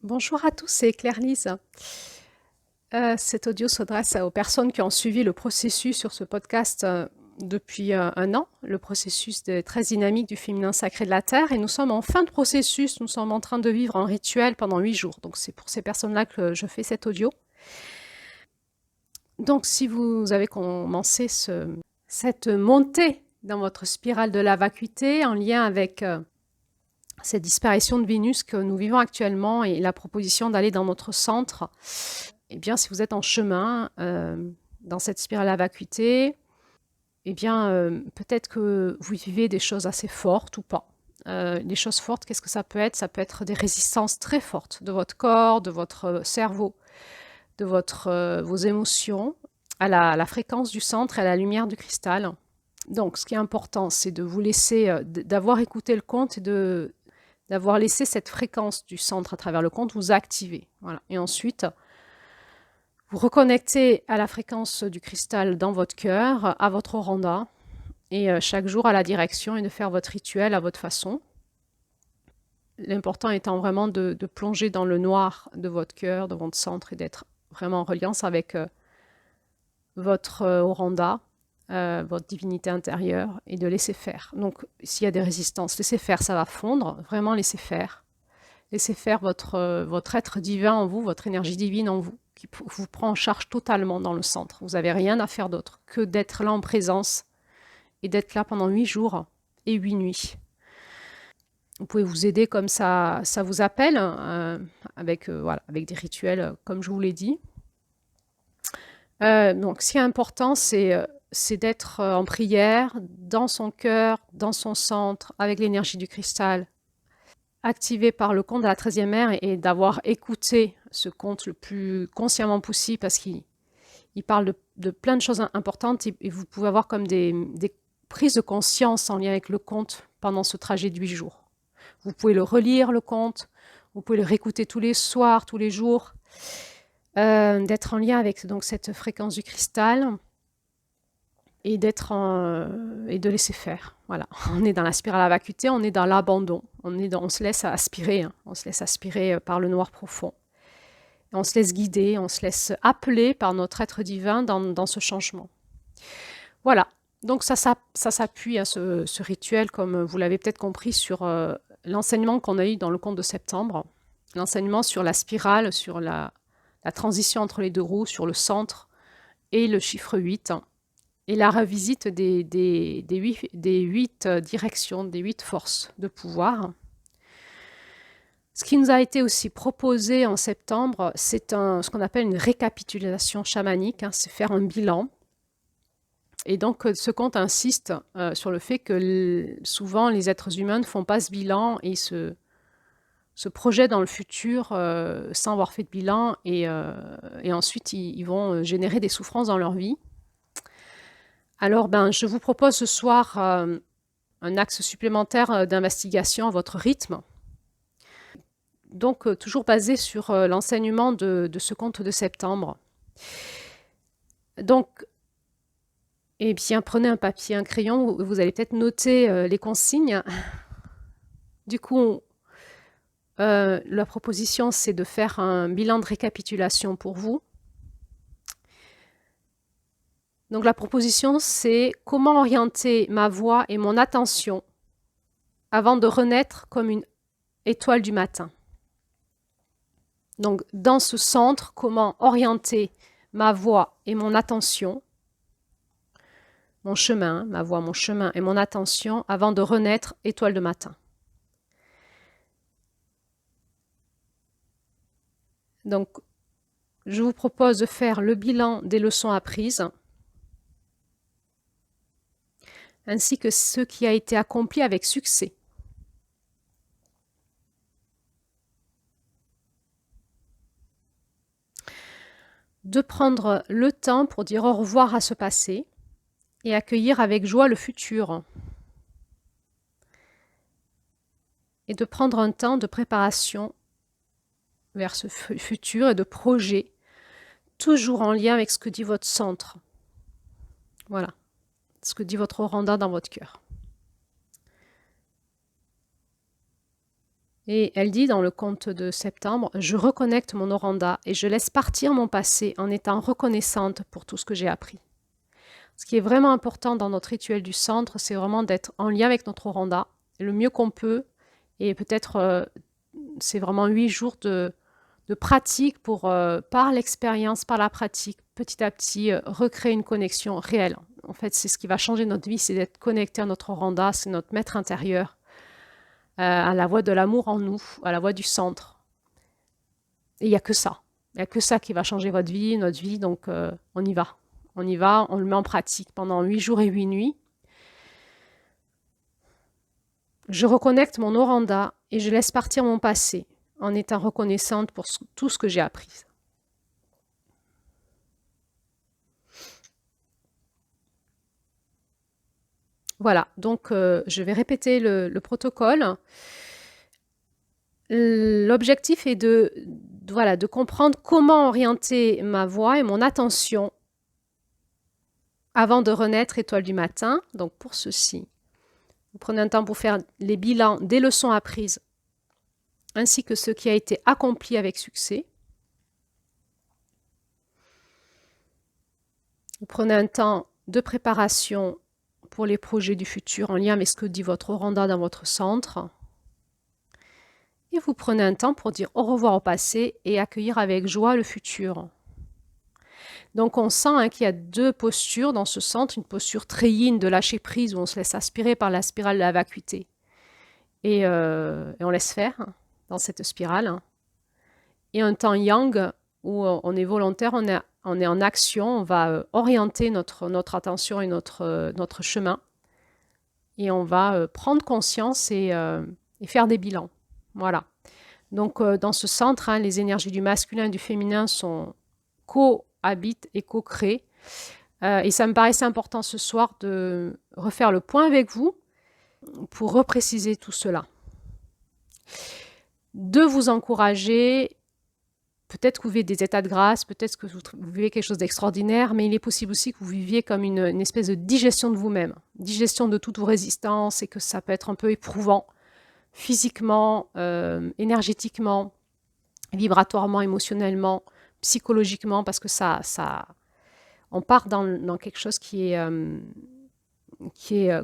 Bonjour à tous, c'est Claire-Lise. Cet audio s'adresse aux personnes qui ont suivi le processus sur ce podcast depuis un an, le processus très dynamique du féminin sacré de la Terre. Et nous sommes en fin de processus, nous sommes en train de vivre un rituel pendant 8 jours. Donc c'est pour ces personnes-là que je fais cet audio. Donc si vous avez commencé cette montée dans votre spirale de la vacuité en lien avec cette disparition de Vénus que nous vivons actuellement et la proposition d'aller dans notre centre, eh bien, si vous êtes en chemin dans cette spirale à vacuité, eh bien, peut-être que vous vivez des choses assez fortes ou pas. Les choses fortes, qu'est-ce que ça peut être? Ça peut être des résistances très fortes de votre corps, de votre cerveau, de vos émotions, à la fréquence du centre et à la lumière du cristal. Donc, ce qui est important, c'est de vous laisser, d'avoir écouté le conte et d'avoir laissé cette fréquence du centre à travers le conte vous activer. Voilà. Et ensuite, vous reconnectez à la fréquence du cristal dans votre cœur, à votre oranda, et chaque jour à la direction et de faire votre rituel à votre façon. L'important étant vraiment de plonger dans le noir de votre cœur, de votre centre, et d'être vraiment en reliance avec votre oranda, votre divinité intérieure, et de laisser faire. Donc, s'il y a des résistances, laissez faire, ça va fondre, vraiment laissez faire. Laissez faire votre être divin en vous, votre énergie divine en vous, qui vous prend en charge totalement dans le centre. Vous n'avez rien à faire d'autre que d'être là en présence et d'être là pendant 8 jours et 8 nuits. Vous pouvez vous aider comme ça vous appelle, avec des rituels, comme je vous l'ai dit. Donc, ce qui est important, c'est d'être en prière, dans son cœur, dans son centre, avec l'énergie du cristal, activé par le conte de la 13e ère et d'avoir écouté ce conte le plus consciemment possible parce qu'il parle de plein de choses importantes et vous pouvez avoir comme des prises de conscience en lien avec le conte pendant ce trajet de 8 jours. Vous pouvez le relire, le conte, vous pouvez le réécouter tous les soirs, tous les jours, d'être en lien avec donc, cette fréquence du cristal et et de laisser faire. Voilà, on est dans la spirale à vacuité, on est dans l'abandon, on se laisse aspirer, hein. On se laisse aspirer par le noir profond. On se laisse guider, on se laisse appeler par notre être divin dans ce changement. Voilà, donc ça s'appuie à ce rituel, comme vous l'avez peut-être compris, sur l'enseignement qu'on a eu dans le conte de septembre, l'enseignement sur la spirale, sur la transition entre les deux roues, sur le centre et le chiffre 8, et la revisite des 8 directions, des 8 forces de pouvoir. Ce qui nous a été aussi proposé en septembre, c'est ce qu'on appelle une récapitulation chamanique, hein, c'est faire un bilan. Et donc, ce conte insiste sur le fait que souvent les êtres humains ne font pas ce bilan et se projettent dans le futur sans avoir fait de bilan et ensuite ils vont générer des souffrances dans leur vie. Alors, je vous propose ce soir un axe supplémentaire d'investigation à votre rythme. Donc, toujours basé sur l'enseignement de ce conte de septembre. Donc, eh bien, prenez un papier, un crayon, vous allez peut-être noter les consignes. Du coup, la proposition, c'est de faire un bilan de récapitulation pour vous. Donc, la proposition, c'est comment orienter ma voix et mon attention avant de renaître comme une étoile du matin. Donc, dans ce centre, comment orienter ma voix et mon attention, mon chemin, ma voix, mon chemin et mon attention avant de renaître étoile de matin. Donc, je vous propose de faire le bilan des leçons apprises, ainsi que ce qui a été accompli avec succès. De prendre le temps pour dire au revoir à ce passé et accueillir avec joie le futur. Et de prendre un temps de préparation vers ce futur et de projet, toujours en lien avec ce que dit votre centre. Voilà, ce que dit votre oranda dans votre cœur. Et elle dit dans le conte de septembre, je reconnecte mon Oranda et je laisse partir mon passé en étant reconnaissante pour tout ce que j'ai appris. Ce qui est vraiment important dans notre rituel du centre, c'est vraiment d'être en lien avec notre Oranda le mieux qu'on peut. Et peut-être, c'est vraiment 8 jours de pratique pour, par l'expérience, par la pratique, petit à petit, recréer une connexion réelle. En fait, c'est ce qui va changer notre vie, c'est d'être connecté à notre Oranda, c'est notre maître intérieur, à la voix de l'amour en nous, à la voix du centre. Et il n'y a que ça. Il n'y a que ça qui va changer votre vie, notre vie, donc on y va. On y va, on le met en pratique pendant 8 jours et 8 nuits. Je reconnecte mon Oranda et je laisse partir mon passé en étant reconnaissante pour tout ce que j'ai appris. Voilà, donc je vais répéter le protocole. L'objectif est voilà, de comprendre comment orienter ma voix et mon attention avant de renaître étoile du matin. Donc pour ceci, vous prenez un temps pour faire les bilans des leçons apprises ainsi que ce qui a été accompli avec succès. Vous prenez un temps de préparation pour les projets du futur en lien avec ce que dit votre Oranda dans votre centre. Et vous prenez un temps pour dire au revoir au passé et accueillir avec joie le futur. Donc on sent qu'il y a 2 postures dans ce centre, une posture très yin de lâcher prise où on se laisse aspirer par la spirale de la vacuité. Et on laisse faire dans cette spirale. Et un temps yang où on est volontaire, on est en action, on va orienter notre attention et notre chemin. Et on va prendre conscience et faire des bilans. Voilà. Donc dans ce centre, les énergies du masculin et du féminin sont cohabitent et co-créent. Et ça me paraissait important ce soir de refaire le point avec vous pour repréciser tout cela. De vous encourager, peut-être que vous vivez des états de grâce, peut-être que vous vivez quelque chose d'extraordinaire, mais il est possible aussi que vous viviez comme une espèce de digestion de vous-même, digestion de toutes vos résistances et que ça peut être un peu éprouvant physiquement, énergétiquement, vibratoirement, émotionnellement, psychologiquement, parce que on part dans quelque chose qui est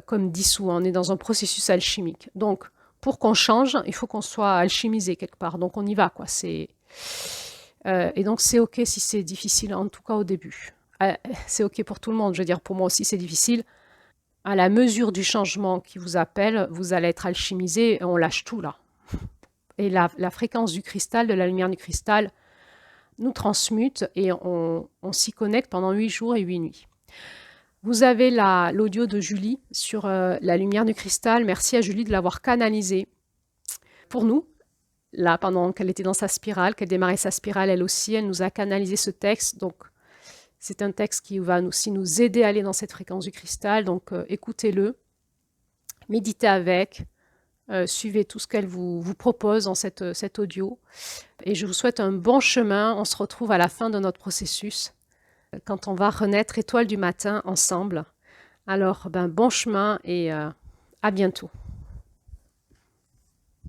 comme dissous, on est dans un processus alchimique. Donc, pour qu'on change, il faut qu'on soit alchimisé quelque part. Donc, on y va, quoi. Et donc, c'est OK si c'est difficile, en tout cas au début. C'est OK pour tout le monde. Je veux dire, pour moi aussi, c'est difficile. À la mesure du changement qui vous appelle, vous allez être alchimisé et on lâche tout, là. Et la fréquence du cristal, de la lumière du cristal, nous transmute et on s'y connecte pendant 8 jours et 8 nuits. Vous avez l'audio de Julie sur la lumière du cristal. Merci à Julie de l'avoir canalisé pour nous. Là, pendant qu'elle était dans sa spirale, qu'elle démarrait sa spirale, elle aussi, elle nous a canalisé ce texte. Donc, c'est un texte qui va aussi nous aider à aller dans cette fréquence du cristal. Donc, écoutez-le, méditez avec, suivez tout ce qu'elle vous propose dans cet audio. Et je vous souhaite un bon chemin. On se retrouve à la fin de notre processus, quand on va renaître étoile du matin ensemble. Alors, bon chemin et à bientôt.